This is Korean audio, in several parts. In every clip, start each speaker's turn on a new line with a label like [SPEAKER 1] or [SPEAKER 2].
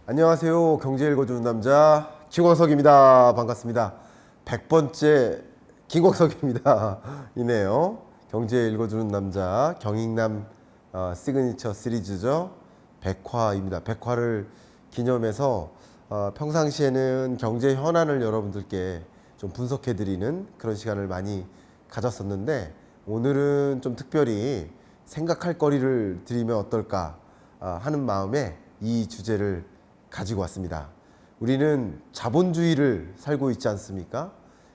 [SPEAKER 1] 안녕하세요. 경제 읽어주는 남자 김광석입니다. 반갑습니다. 100번째 김광석입니다. 이네요. 경제 읽어주는 남자 경익남 시그니처 시리즈죠. 100화입니다. 100화를 기념해서 평상시에는 경제 현안을 여러분들께 좀 분석해드리는 그런 시간을 많이 가졌었는데, 오늘은 좀 특별히 생각할 거리를 드리면 어떨까 하는 마음에 이 주제를 가지고 왔습니다. 우리는 자본주의를 살고 있지 않습니까?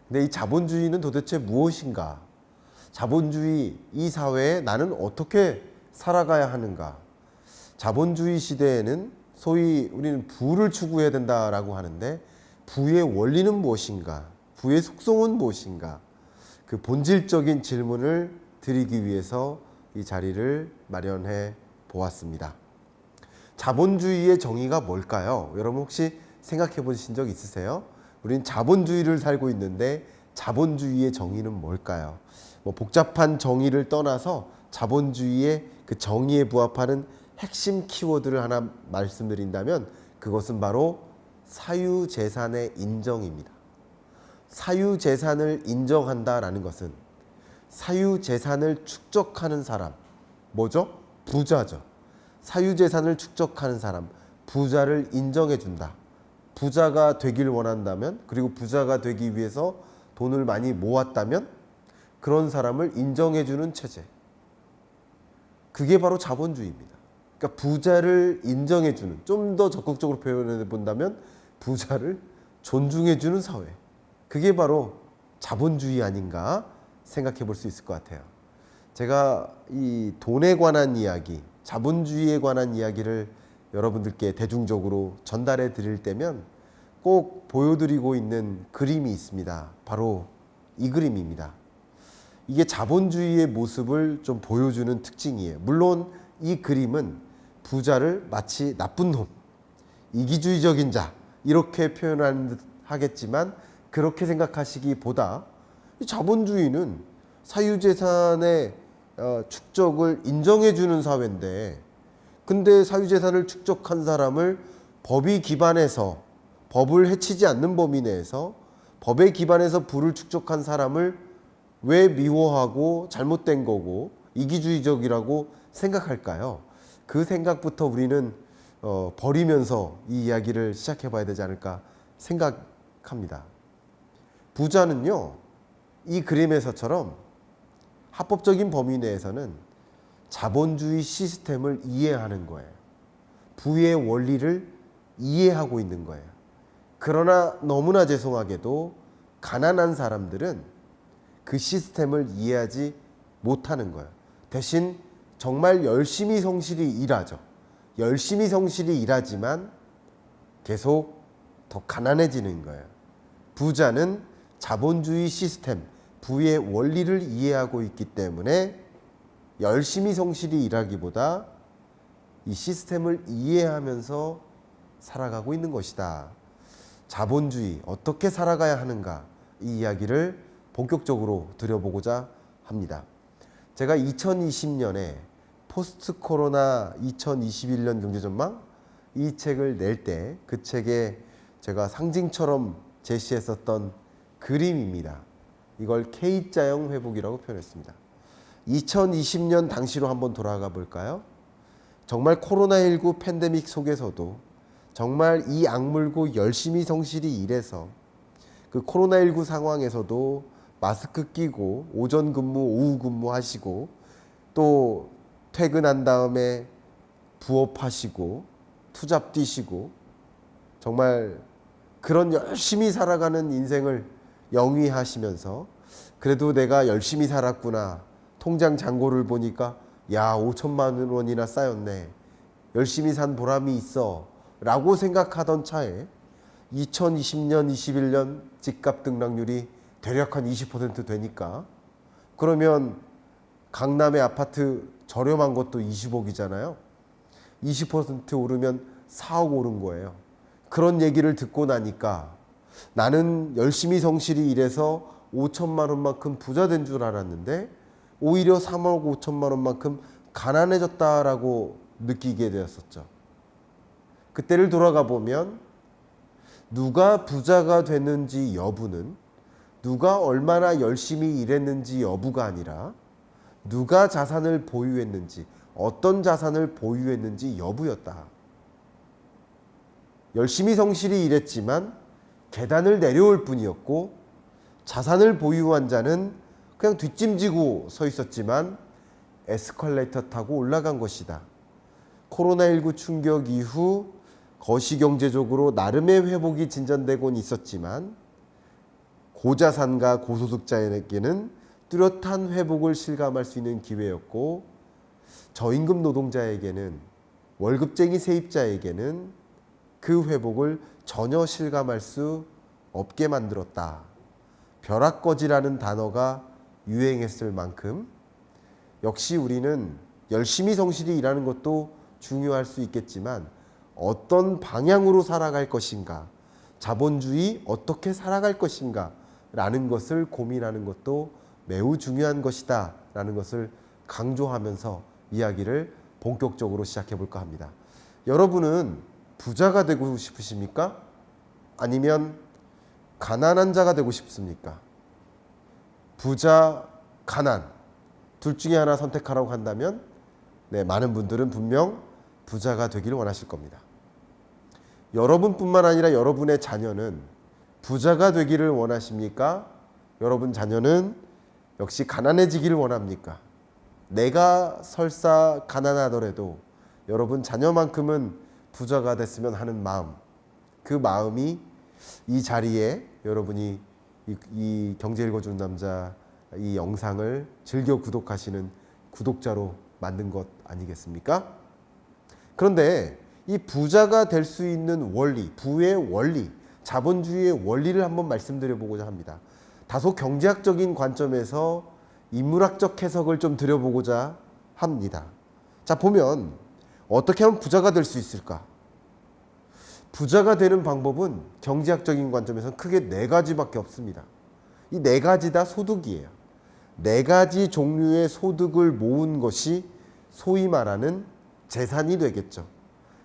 [SPEAKER 1] 근데 이 자본주의는 도대체 무엇인가? 자본주의 이 사회에 나는 어떻게 살아가야 하는가? 자본주의 시대에는 소위 우리는 부를 추구해야 된다라고 하는데, 부의 원리는 무엇인가? 부의 속성은 무엇인가? 그 본질적인 질문을 드리기 위해서 이 자리를 마련해 보았습니다. 자본주의의 정의가 뭘까요? 여러분 혹시 생각해 보신 적 있으세요? 우린 자본주의를 살고 있는데 자본주의의 정의는 뭘까요? 복잡한 정의를 떠나서 자본주의의 그 정의에 부합하는 핵심 키워드를 하나 말씀드린다면, 그것은 바로 사유재산의 인정입니다. 사유재산을 인정한다라는 것은 사유재산을 축적하는 사람, 뭐죠? 부자죠. 사유재산을 축적하는 사람, 부자를 인정해준다. 부자가 되길 원한다면, 그리고 부자가 되기 위해서 돈을 많이 모았다면 그런 사람을 인정해주는 체제, 그게 바로 자본주의입니다. 그러니까 부자를 인정해주는, 좀 더 적극적으로 표현해 본다면 부자를 존중해주는 사회, 그게 바로 자본주의 아닌가 생각해 볼 수 있을 것 같아요. 제가 이 돈에 관한 이야기, 자본주의에 관한 이야기를 여러분들께 대중적으로 전달해 드릴 때면 꼭 보여드리고 있는 그림이 있습니다. 바로 이 그림입니다. 이게 자본주의의 모습을 좀 보여주는 특징이에요. 물론 이 그림은 부자를 마치 나쁜 놈, 이기주의적인 자, 이렇게 하겠지만, 그렇게 생각하시기보다 자본주의는 사유재산의 축적을 인정해주는 사회인데, 근데 사유재산을 축적한 사람을 법이 기반해서, 법을 해치지 않는 범위 내에서 법에 기반해서 부를 축적한 사람을 왜 미워하고 잘못된 거고 이기주의적이라고 생각할까요? 그 생각부터 우리는 버리면서 이 이야기를 시작해 봐야 되지 않을까 생각합니다. 부자는요, 이 그림에서처럼 합법적인 범위 내에서는 자본주의 시스템을 이해하는 거예요. 부의 원리를 이해하고 있는 거예요. 그러나 너무나 죄송하게도 가난한 사람들은 그 시스템을 이해하지 못하는 거예요. 대신 정말 열심히 성실히 일하죠. 열심히 성실히 일하지만 계속 더 가난해지는 거예요. 부자는 자본주의 시스템, 부의 원리를 이해하고 있기 때문에 열심히 성실히 일하기보다 이 시스템을 이해하면서 살아가고 있는 것이다. 자본주의 어떻게 살아가야 하는가, 이 이야기를 본격적으로 드려보고자 합니다. 제가 2020년에 포스트 코로나 2021년 경제전망, 이 책을 낼 때 그 책에 제가 상징처럼 제시했었던 그림입니다. 이걸 K자형 회복이라고 표현했습니다. 2020년 당시로 한번 돌아가 볼까요? 정말 코로나19 팬데믹 속에서도 정말 이 악물고 열심히 성실히 일해서 그 코로나19 상황에서도 마스크 끼고 오전 근무, 오후 근무 하시고, 또 퇴근한 다음에 부업하시고 투잡 뛰시고, 정말 그런 열심히 살아가는 인생을 영위하시면서, 그래도 내가 열심히 살았구나, 통장 잔고를 보니까 야 5천만 원이나 쌓였네, 열심히 산 보람이 있어 라고 생각하던 차에 2020년 21년 집값 등락률이 대략 한 20% 되니까, 그러면 강남의 아파트 저렴한 것도 20억이잖아요. 20% 오르면 4억 오른 거예요. 그런 얘기를 듣고 나니까 나는 열심히 성실히 일해서 5천만 원만큼 부자 된 줄 알았는데 오히려 3억 5천만 원만큼 가난해졌다라고 느끼게 되었었죠. 그때를 돌아가 보면 누가 부자가 되는지 여부는 누가 얼마나 열심히 일했는지 여부가 아니라 누가 자산을 보유했는지, 어떤 자산을 보유했는지 여부였다. 열심히 성실히 일했지만 계단을 내려올 뿐이었고, 자산을 보유한 자는 그냥 뒷짐지고 서 있었지만 에스컬레이터 타고 올라간 것이다. 코로나19 충격 이후 거시경제적으로 나름의 회복이 진전되곤 있었지만 고자산과 고소득자에게는 뚜렷한 회복을 실감할 수 있는 기회였고, 저임금 노동자에게는, 월급쟁이 세입자에게는 그 회복을 전혀 실감할 수 없게 만들었다. 벼락거지라는 단어가 유행했을 만큼 역시 우리는 열심히 성실히 일하는 것도 중요할 수 있겠지만 어떤 방향으로 살아갈 것인가, 자본주의 어떻게 살아갈 것인가 라는 것을 고민하는 것도 매우 중요한 것이다 라는 것을 강조하면서 이야기를 본격적으로 시작해 볼까 합니다. 여러분은 부자가 되고 싶으십니까? 아니면 가난한 자가 되고 싶습니까? 부자, 가난 둘 중에 하나 선택하라고 한다면 많은 분들은 분명 부자가 되기를 원하실 겁니다. 여러분뿐만 아니라 여러분의 자녀는 부자가 되기를 원하십니까? 여러분 자녀는 역시 가난해지기를 원합니까? 내가 설사 가난하더라도 여러분 자녀만큼은 부자가 됐으면 하는 마음, 그 마음이 이 자리에 여러분이 이 경제 읽어주는 남자 이 영상을 즐겨 구독하시는 구독자로 만든 것 아니겠습니까? 그런데 이 부자가 될 수 있는 원리, 부의 원리, 자본주의의 원리를 한번 말씀드려 보고자 합니다. 다소 경제학적인 관점에서 인문학적 해석을 좀 드려보고자 합니다. 자, 보면 어떻게 하면 부자가 될 수 있을까? 부자가 되는 방법은 경제학적인 관점에서는 크게 네 가지밖에 없습니다. 이 네 가지 다 소득이에요. 네 가지 종류의 소득을 모은 것이 소위 말하는 재산이 되겠죠.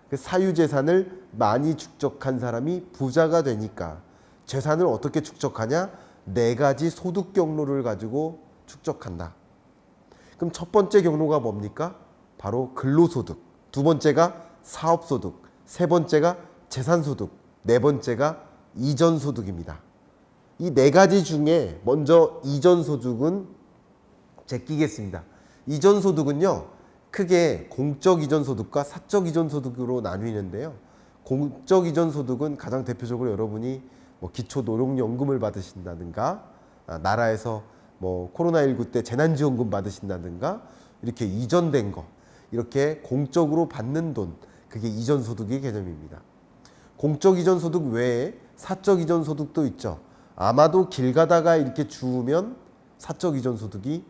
[SPEAKER 1] 그 사유재산을 많이 축적한 사람이 부자가 되니까 재산을 어떻게 축적하냐? 네 가지 소득 경로를 가지고 축적한다. 그럼 첫 번째 경로가 뭡니까? 바로 근로소득. 두 번째가 사업소득. 세 번째가 재산소득. 네 번째가 이전소득입니다. 이 네 가지 중에 먼저 이전소득은 제끼겠습니다. 이전소득은요, 크게 공적 이전소득과 사적 이전소득으로 나뉘는데요. 공적 이전소득은 가장 대표적으로 여러분이 기초노령연금을 받으신다든가, 나라에서 코로나19 때 재난지원금 받으신다든가, 이렇게 이전된 거, 이렇게 공적으로 받는 돈, 그게 이전소득의 개념입니다. 공적 이전소득 외에 사적 이전소득도 있죠. 아마도 길 가다가 이렇게 주우면 사적 이전소득이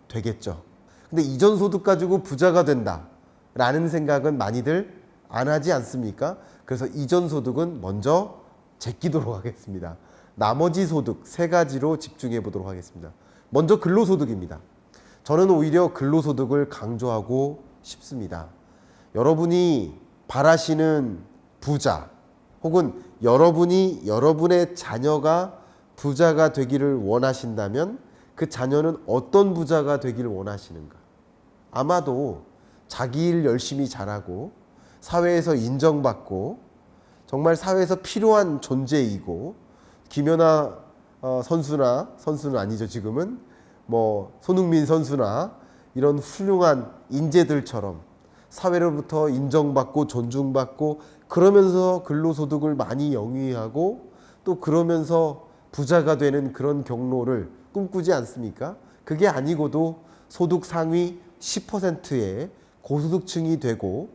[SPEAKER 1] 되겠죠. 근데 이전소득 가지고 부자가 된다 라는 생각은 많이들 안 하지 않습니까? 그래서 이전소득은 먼저 제끼도록 하겠습니다. 나머지 소득 세 가지로 집중해 보도록 하겠습니다. 먼저 근로소득입니다. 저는 오히려 근로소득을 강조하고 싶습니다. 여러분이 바라시는 부자, 혹은 여러분이 여러분의 자녀가 부자가 되기를 원하신다면 그 자녀는 어떤 부자가 되기를 원하시는가? 아마도 자기 일 열심히 잘하고 사회에서 인정받고 정말 사회에서 필요한 존재이고, 김연아 선수는 아니죠 지금은, 손흥민 선수나 이런 훌륭한 인재들처럼 사회로부터 인정받고 존중받고 그러면서 근로소득을 많이 영위하고 또 그러면서 부자가 되는 그런 경로를 꿈꾸지 않습니까? 그게 아니고도 소득 상위 10%의 고소득층이 되고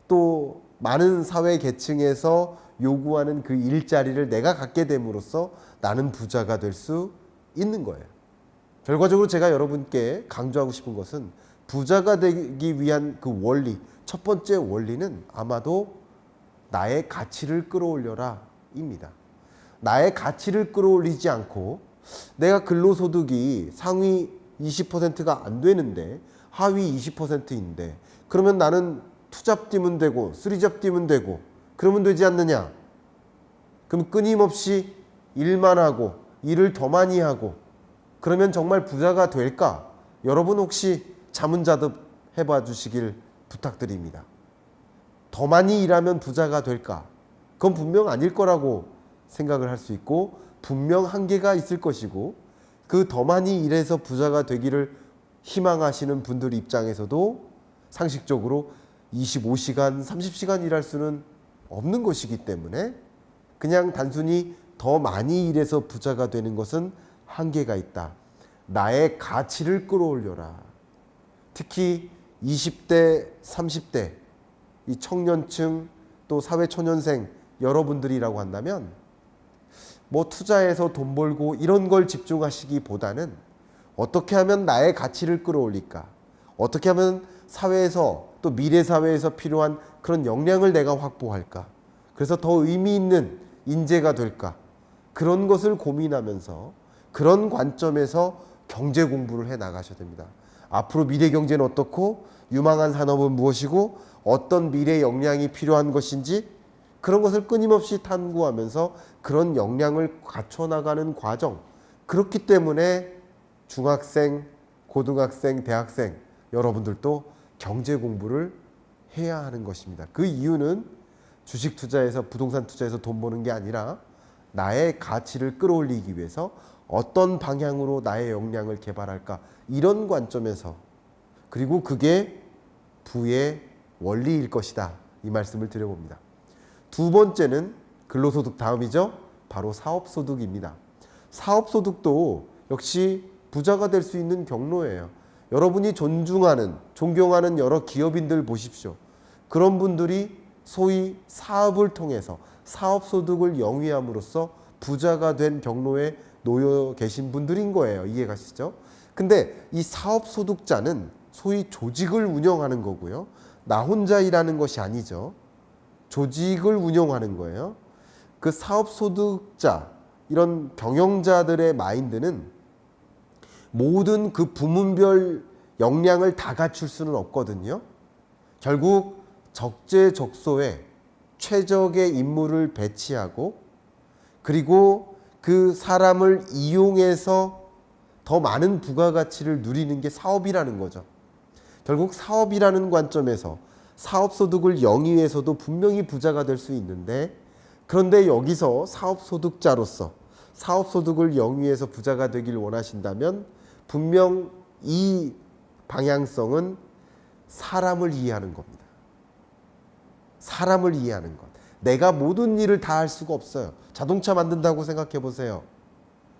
[SPEAKER 1] 또 많은 사회 계층에서 요구하는 그 일자리를 내가 갖게 됨으로써 나는 부자가 될 수 있는 거예요. 결과적으로 제가 여러분께 강조하고 싶은 것은 부자가 되기 위한 그 원리, 첫 번째 원리는 아마도 나의 가치를 끌어올려라 입니다. 나의 가치를 끌어올리지 않고 내가 근로소득이 상위 20%가 안 되는데 하위 20%인데 그러면 나는 투잡 뛰면 되고 쓰리잡 뛰면 되고 그러면 되지 않느냐? 그럼 끊임없이 일만 하고 일을 더 많이 하고 그러면 정말 부자가 될까? 여러분 혹시 자문자듭 해봐 주시길 부탁드립니다. 더 많이 일하면 부자가 될까? 그건 분명 아닐 거라고 생각을 할 수 있고 분명 한계가 있을 것이고 그 더 많이 일해서 부자가 되기를 희망하시는 분들 입장에서도 상식적으로 25시간, 30시간 일할 수는 없는 것이기 때문에 그냥 단순히 더 많이 일해서 부자가 되는 것은 한계가 있다. 나의 가치를 끌어올려라. 특히 20대, 30대 이 청년층 또 사회초년생 여러분들이라고 한다면 뭐 투자해서 돈 벌고 이런 걸 집중하시기보다는 어떻게 하면 나의 가치를 끌어올릴까? 어떻게 하면 사회에서 또 미래 사회에서 필요한 그런 역량을 내가 확보할까? 그래서 더 의미 있는 인재가 될까? 그런 것을 고민하면서 그런 관점에서 경제 공부를 해 나가셔야 됩니다. 앞으로 미래 경제는 어떻고 유망한 산업은 무엇이고 어떤 미래 역량이 필요한 것인지 그런 것을 끊임없이 탐구하면서 그런 역량을 갖춰나가는 과정. 그렇기 때문에 중학생, 고등학생, 대학생 여러분들도 경제 공부를 해야 하는 것입니다. 그 이유는 주식 투자에서 부동산 투자에서 돈 버는 게 아니라 나의 가치를 끌어올리기 위해서 어떤 방향으로 나의 역량을 개발할까 이런 관점에서 그리고 그게 부의 원리일 것이다 이 말씀을 드려봅니다. 두 번째는 근로소득 다음이죠. 바로 사업소득입니다. 사업소득도 역시 부자가 될 수 있는 경로예요. 여러분이 존경하는 여러 기업인들 보십시오. 그런 분들이 소위 사업을 통해서 사업소득을 영위함으로써 부자가 된 경로에 놓여 계신 분들인 거예요. 이해가시죠? 근데 이 사업소득자는 소위 조직을 운영하는 거고요. 나 혼자 일하는 것이 아니죠. 조직을 운영하는 거예요. 그 사업소득자, 이런 경영자들의 마인드는 모든 그 부문별 역량을 다 갖출 수는 없거든요. 결국 적재적소에 최적의 인물을 배치하고 그리고 그 사람을 이용해서 더 많은 부가가치를 누리는 게 사업이라는 거죠. 결국 사업이라는 관점에서 사업소득을 영위해서도 분명히 부자가 될 수 있는데 그런데 여기서 사업소득자로서 사업소득을 영위해서 부자가 되길 원하신다면 분명 이 방향성은 사람을 이해하는 겁니다. 사람을 이해하는 것. 내가 모든 일을 다 할 수가 없어요. 자동차 만든다고 생각해 보세요.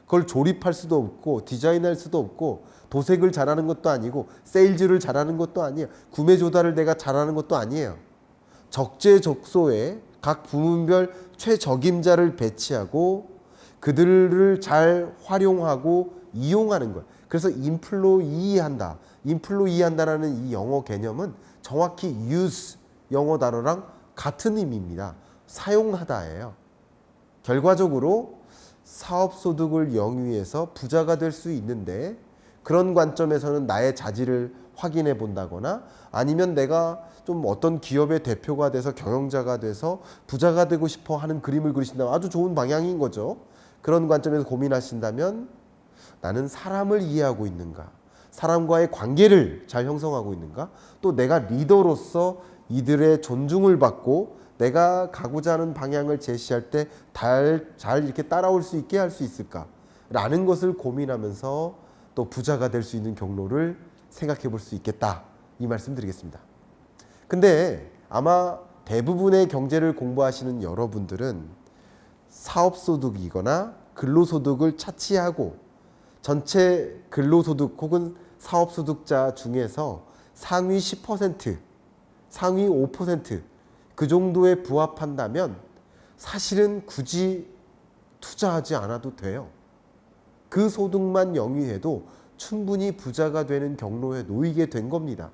[SPEAKER 1] 그걸 조립할 수도 없고 디자인할 수도 없고 도색을 잘하는 것도 아니고 세일즈를 잘하는 것도 아니에요. 구매 조달을 내가 잘하는 것도 아니에요. 적재적소에 각 부문별 최적임자를 배치하고 그들을 잘 활용하고 이용하는 거예요. 그래서 인플로이한다. 인플로이한다라는 이 영어 개념은 정확히 use 영어 단어랑 같은 의미입니다. 사용하다예요. 결과적으로 사업소득을 영위해서 부자가 될 수 있는데 그런 관점에서는 나의 자질을 확인해 본다거나 아니면 내가 좀 어떤 기업의 대표가 돼서 경영자가 돼서 부자가 되고 싶어 하는 그림을 그리신다면 아주 좋은 방향인 거죠. 그런 관점에서 고민하신다면 나는 사람을 이해하고 있는가? 사람과의 관계를 잘 형성하고 있는가? 또 내가 리더로서 이들의 존중을 받고 내가 가고자 하는 방향을 제시할 때 잘 이렇게 따라올 수 있게 할 수 있을까? 라는 것을 고민하면서 또 부자가 될 수 있는 경로를 생각해 볼 수 있겠다. 이 말씀 드리겠습니다. 근데 아마 대부분의 경제를 공부하시는 여러분들은 사업소득이거나 근로소득을 차치하고 전체 근로소득 혹은 사업소득자 중에서 상위 10%, 상위 5% 그 정도에 부합한다면 사실은 굳이 투자하지 않아도 돼요. 그 소득만 영위해도 충분히 부자가 되는 경로에 놓이게 된 겁니다.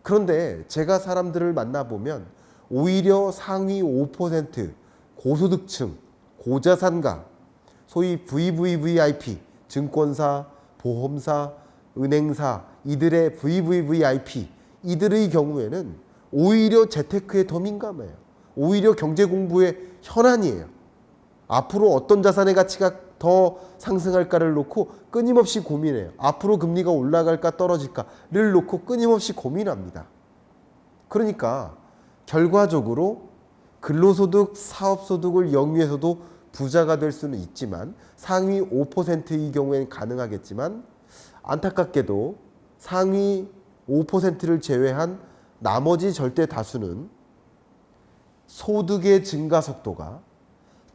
[SPEAKER 1] 그런데 제가 사람들을 만나보면 오히려 상위 5% 고소득층, 고자산가, 소위 VVVIP, 증권사, 보험사, 은행사, 이들의 VVVIP, 이들의 경우에는 오히려 재테크에 더 민감해요. 오히려 경제 공부의 현안이에요. 앞으로 어떤 자산의 가치가 더 상승할까를 놓고 끊임없이 고민해요. 앞으로 금리가 올라갈까 떨어질까를 놓고 끊임없이 고민합니다. 그러니까 결과적으로 근로소득, 사업소득을 영위해서도 부자가 될 수는 있지만 상위 5%의 경우에는 가능하겠지만 안타깝게도 상위 5%를 제외한 나머지 절대 다수는 소득의 증가 속도가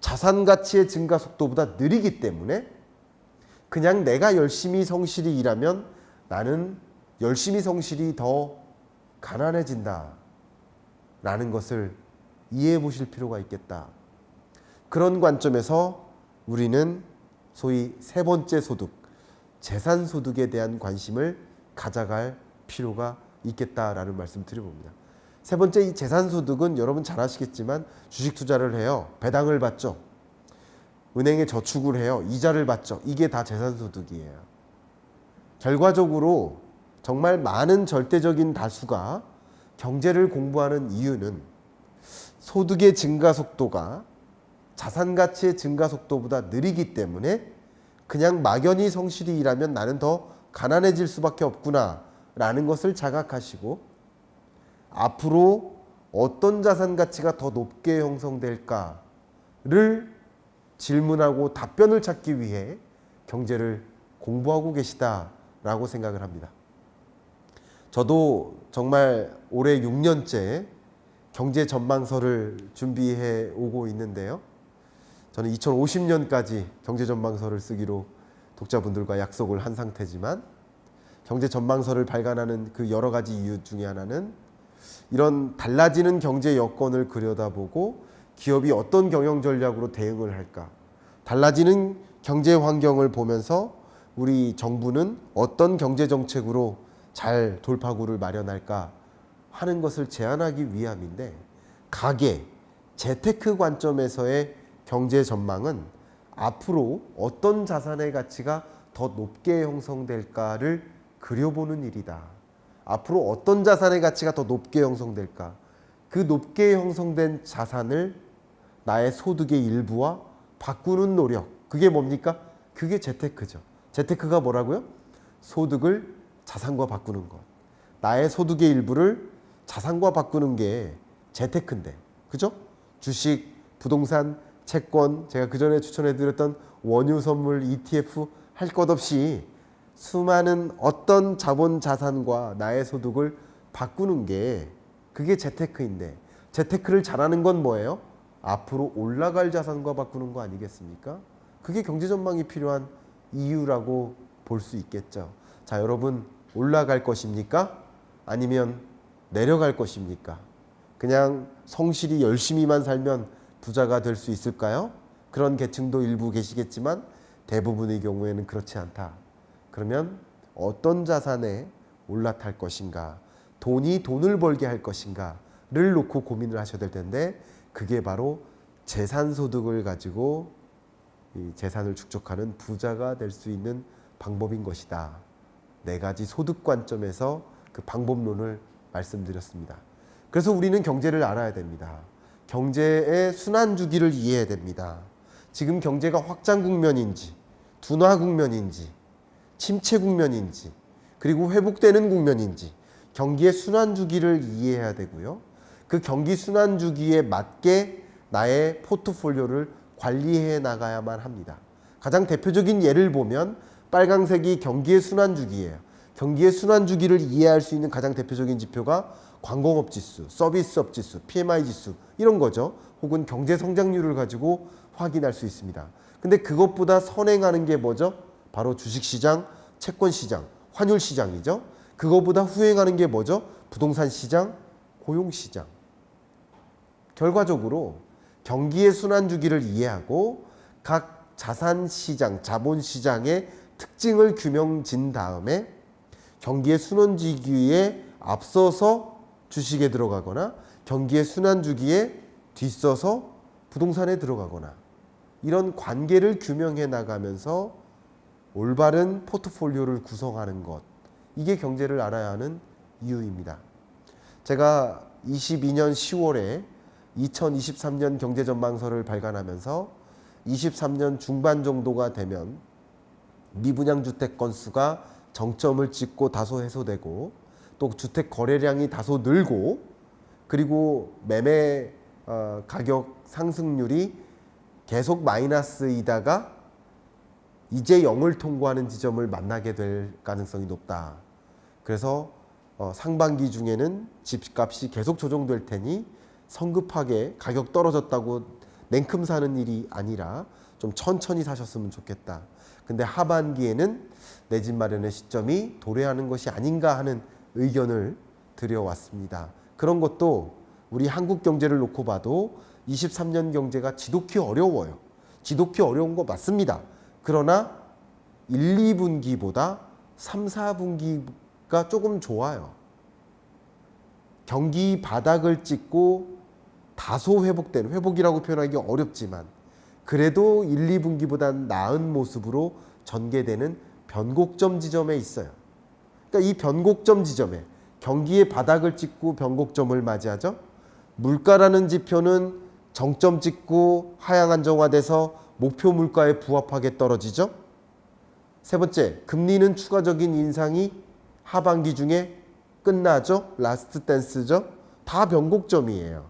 [SPEAKER 1] 자산 가치의 증가 속도보다 느리기 때문에 그냥 내가 열심히 성실히 일하면 나는 열심히 성실히 더 가난해진다 라는 것을 이해해 보실 필요가 있겠다. 그런 관점에서 우리는 소위 세 번째 소득, 재산 소득에 대한 관심을 가져갈 필요가 있겠다라는 말씀 드려봅니다. 세 번째, 이 재산 소득은 여러분 잘 아시겠지만 주식 투자를 해요. 배당을 받죠. 은행에 저축을 해요. 이자를 받죠. 이게 다 재산 소득이에요. 결과적으로 정말 많은 절대적인 다수가 경제를 공부하는 이유는 소득의 증가 속도가 자산 가치의 증가 속도보다 느리기 때문에 그냥 막연히 성실히 일하면 나는 더 가난해질 수밖에 없구나 라는 것을 자각하시고 앞으로 어떤 자산 가치가 더 높게 형성될까를 질문하고 답변을 찾기 위해 경제를 공부하고 계시다라고 생각을 합니다. 저도 정말 올해 6년째 경제 전망서를 준비해 오고 있는데요. 저는 2050년까지 경제 전망서를 쓰기로 독자분들과 약속을 한 상태지만 경제 전망서를 발간하는 그 여러 가지 이유 중에 하나는 이런 달라지는 경제 여건을 들여다보고 기업이 어떤 경영 전략으로 대응을 할까, 달라지는 경제 환경을 보면서 우리 정부는 어떤 경제 정책으로 잘 돌파구를 마련할까 하는 것을 제안하기 위함인데, 가계, 재테크 관점에서의 경제 전망은 앞으로 어떤 자산의 가치가 더 높게 형성될까를 그려보는 일이다. 앞으로 어떤 자산의 가치가 더 높게 형성될까? 그 높게 형성된 자산을 나의 소득의 일부와 바꾸는 노력. 그게 뭡니까? 그게 재테크죠. 재테크가 뭐라고요? 소득을 자산과 바꾸는 것. 나의 소득의 일부를 자산과 바꾸는 게 재테크인데, 그죠? 주식, 부동산, 채권, 제가 그 전에 추천해드렸던 원유 선물, ETF 할 것 없이 수많은 어떤 자본 자산과 나의 소득을 바꾸는 게 그게 재테크인데, 재테크를 잘하는 건 뭐예요? 앞으로 올라갈 자산과 바꾸는 거 아니겠습니까? 그게 경제 전망이 필요한 이유라고 볼 수 있겠죠. 자, 여러분, 올라갈 것입니까? 아니면 내려갈 것입니까? 그냥 성실히 열심히만 살면 부자가 될 수 있을까요? 그런 계층도 일부 계시겠지만 대부분의 경우에는 그렇지 않다. 그러면 어떤 자산에 올라탈 것인가, 돈이 돈을 벌게 할 것인가를 놓고 고민을 하셔야 될 텐데, 그게 바로 재산소득을 가지고 이 재산을 축적하는 부자가 될 수 있는 방법인 것이다. 네 가지 소득 관점에서 그 방법론을 말씀드렸습니다. 그래서 우리는 경제를 알아야 됩니다. 경제의 순환 주기를 이해해야 됩니다. 지금 경제가 확장 국면인지, 둔화 국면인지, 침체 국면인지, 그리고 회복되는 국면인지 경기의 순환 주기를 이해해야 되고요. 그 경기 순환 주기에 맞게 나의 포트폴리오를 관리해 나가야만 합니다. 가장 대표적인 예를 보면 빨강색이 경기의 순환 주기예요. 경기의 순환 주기를 이해할 수 있는 가장 대표적인 지표가 광공업 지수, 서비스업 지수, PMI 지수 이런 거죠. 혹은 경제 성장률을 가지고 확인할 수 있습니다. 근데 그것보다 선행하는 게 뭐죠? 바로 주식시장, 채권시장, 환율시장이죠. 그것보다 후행하는 게 뭐죠? 부동산시장, 고용시장. 결과적으로 경기의 순환주기를 이해하고 각 자산시장, 자본시장의 특징을 규명진 다음에 경기의 순환주기에 앞서서 주식에 들어가거나 경기의 순환주기에 뒤서서 부동산에 들어가거나 이런 관계를 규명해 나가면서 올바른 포트폴리오를 구성하는 것, 이게 경제를 알아야 하는 이유입니다. 제가 22년 10월에 2023년 경제전망서를 발간하면서 23년 중반 정도가 되면 미분양 주택 건수가 정점을 찍고 다소 해소되고 또 주택 거래량이 다소 늘고 그리고 매매 가격 상승률이 계속 마이너스이다가 이제 0을 통과하는 지점을 만나게 될 가능성이 높다. 그래서 상반기 중에는 집값이 계속 조정될 테니 성급하게 가격 떨어졌다고 냉큼 사는 일이 아니라 좀 천천히 사셨으면 좋겠다. 근데 하반기에는 내 집 마련의 시점이 도래하는 것이 아닌가 하는 의견을 드려왔습니다. 그런 것도 우리 한국 경제를 놓고 봐도 23년 경제가 지독히 어려워요. 지독히 어려운 거 맞습니다. 그러나 1, 2분기보다 3, 4분기가 조금 좋아요. 경기 바닥을 찍고 다소 회복된, 회복이라고 표현하기 어렵지만 그래도 1, 2분기보다는 나은 모습으로 전개되는 변곡점 지점에 있어요. 그러니까 이 변곡점 지점에 경기의 바닥을 찍고 변곡점을 맞이하죠. 물가라는 지표는 정점 찍고 하향 안정화돼서 목표 물가에 부합하게 떨어지죠. 세 번째, 금리는 추가적인 인상이 하반기 중에 끝나죠. 라스트 댄스죠. 다 변곡점이에요.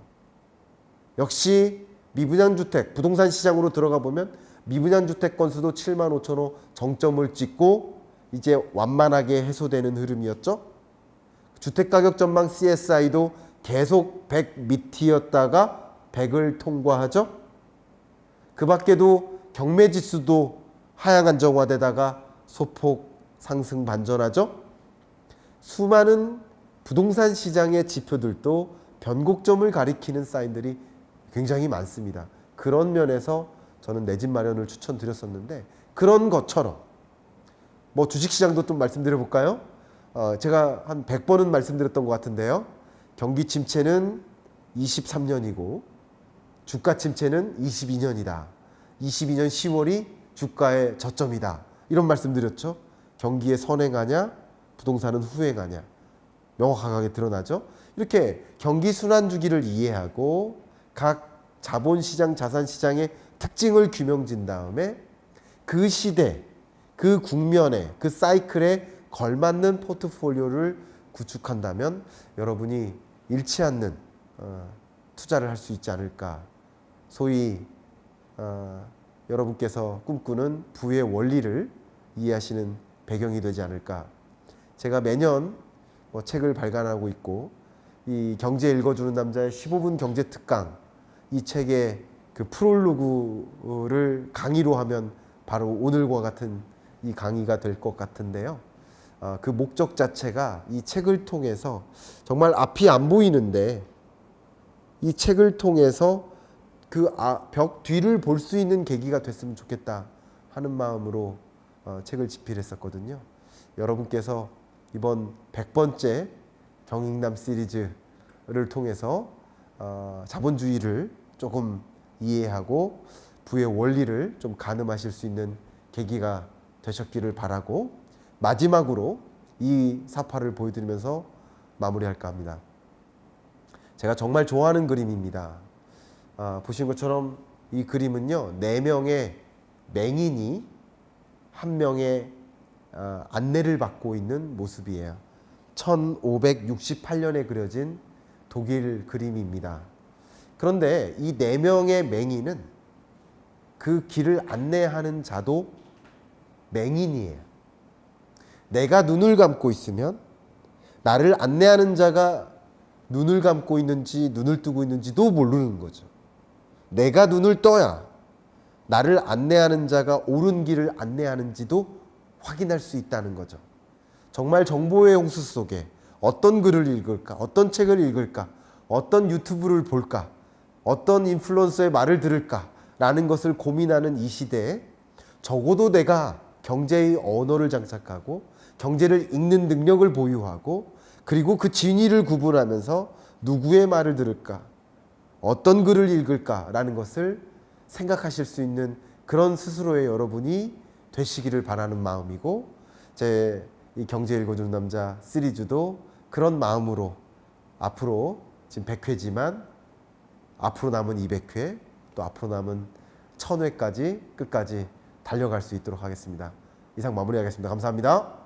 [SPEAKER 1] 역시 미분양 주택, 부동산 시장으로 들어가 보면 미분양 주택 건수도 7만 5천 호 정점을 찍고 이제 완만하게 해소되는 흐름이었죠. 주택가격 전망 CSI도 계속 100 밑이었다가 100을 통과하죠. 그 밖에도 경매지수도 하향 안정화되다가 소폭 상승 반전하죠. 수많은 부동산 시장의 지표들도 변곡점을 가리키는 사인들이 굉장히 많습니다. 그런 면에서 저는 내 집 마련을 추천드렸었는데 그런 것처럼 뭐 주식시장도 좀 말씀드려 볼까요? 제가 한 100번은 말씀드렸던 것 같은데요. 경기 침체는 23년이고 주가 침체는 22년이다. 22년 10월이 주가의 저점이다. 이런 말씀드렸죠. 경기에 선행하냐 부동산은 후행하냐 명확하게 드러나죠. 이렇게 경기 순환 주기를 이해하고 각 자본시장 자산시장의 특징을 규명진 다음에 그 시대 그 국면에 그 사이클에 걸맞는 포트폴리오를 구축한다면 여러분이 잃지 않는 투자를 할 수 있지 않을까. 소위 여러분께서 꿈꾸는 부의 원리를 이해하시는 배경이 되지 않을까. 제가 매년 책을 발간하고 있고 이 경제 읽어주는 남자의 15분 경제 특강 이 책의 그 프롤로그를 강의로 하면 바로 오늘과 같은 이 강의가 될 것 같은데요. 그 목적 자체가 이 책을 통해서 정말 앞이 안 보이는데 이 책을 통해서 그 벽 뒤를 볼 수 있는 계기가 됐으면 좋겠다 하는 마음으로 책을 집필했었거든요. 여러분께서 이번 100번째 경익남 시리즈를 통해서 자본주의를 조금 이해하고 부의 원리를 좀 가늠하실 수 있는 계기가 되셨기를 바라고 마지막으로 이 사파를 보여드리면서 마무리할까 합니다. 제가 정말 좋아하는 그림입니다. 보신 것처럼 이 그림은요 4명의 맹인이 한 명의 안내를 받고 있는 모습이에요. 1568년에 그려진 독일 그림입니다. 그런데 이 4명의 맹인은 그 길을 안내하는 자도 맹인이에요. 내가 눈을 감고 있으면 나를 안내하는 자가 눈을 감고 있는지 눈을 뜨고 있는지도 모르는 거죠. 내가 눈을 떠야 나를 안내하는 자가 옳은 길을 안내하는지도 확인할 수 있다는 거죠. 정말 정보의 홍수 속에 어떤 글을 읽을까, 어떤 책을 읽을까, 어떤 유튜브를 볼까, 어떤 인플루언서의 말을 들을까 라는 것을 고민하는 이 시대에 적어도 내가 경제의 언어를 장착하고 경제를 읽는 능력을 보유하고 그리고 그 진위를 구분하면서 누구의 말을 들을까, 어떤 글을 읽을까라는 것을 생각하실 수 있는 그런 스스로의 여러분이 되시기를 바라는 마음이고 제 이 경제 읽어주는 남자 시리즈도 그런 마음으로 앞으로 지금 100회지만 앞으로 남은 200회 또 앞으로 남은 1000회까지 끝까지 달려갈 수 있도록 하겠습니다. 이상 마무리하겠습니다. 감사합니다.